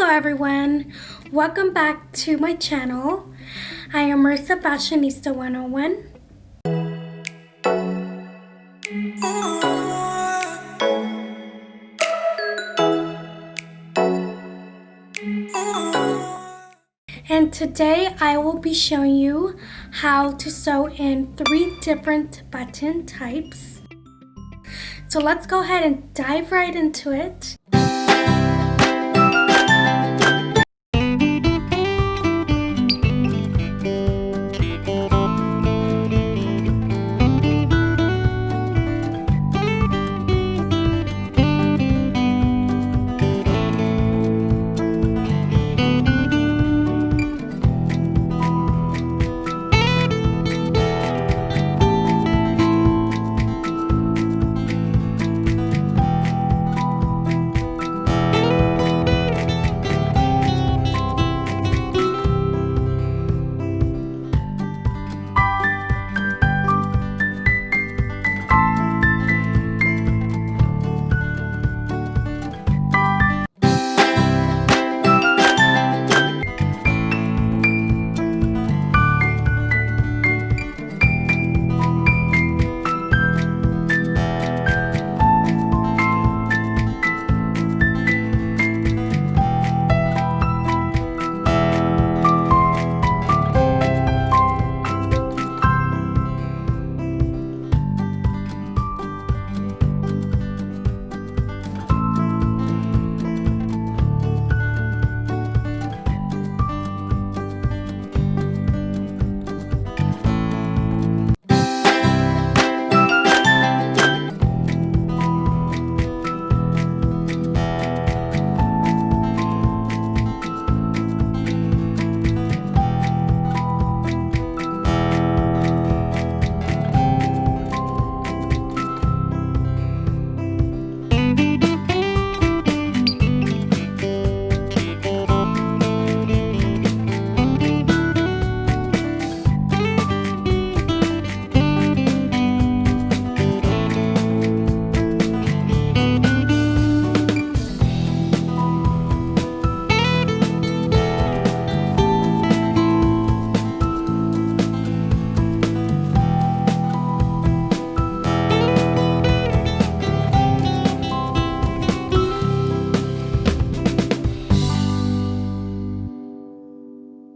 Hello everyone, welcome back to my channel. I am Marissa Fashionista 101. And today I will be showing you how to sew in 3 different button types. So let's go ahead and dive right into it.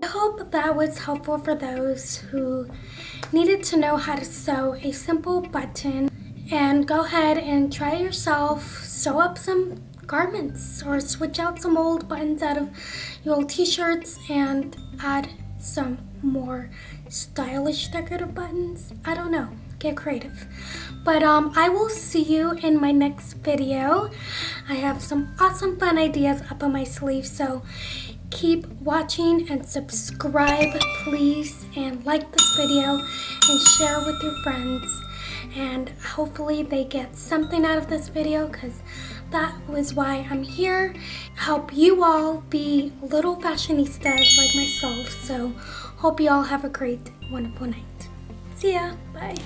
I hope that was helpful for those who needed to know how to sew a simple button, and go ahead and try yourself, sew up some garments or switch out some old buttons out of your old t-shirts and add some more stylish decorative buttons. I don't know, get creative. But I will see you in my next video. I have some awesome fun ideas up on my sleeve, so keep watching and subscribe please, and like this video and share with your friends, and hopefully they get something out of this video, because that was why I'm here. Help you all be little fashionistas like myself. So hope you all have a great, wonderful night. See ya. Bye.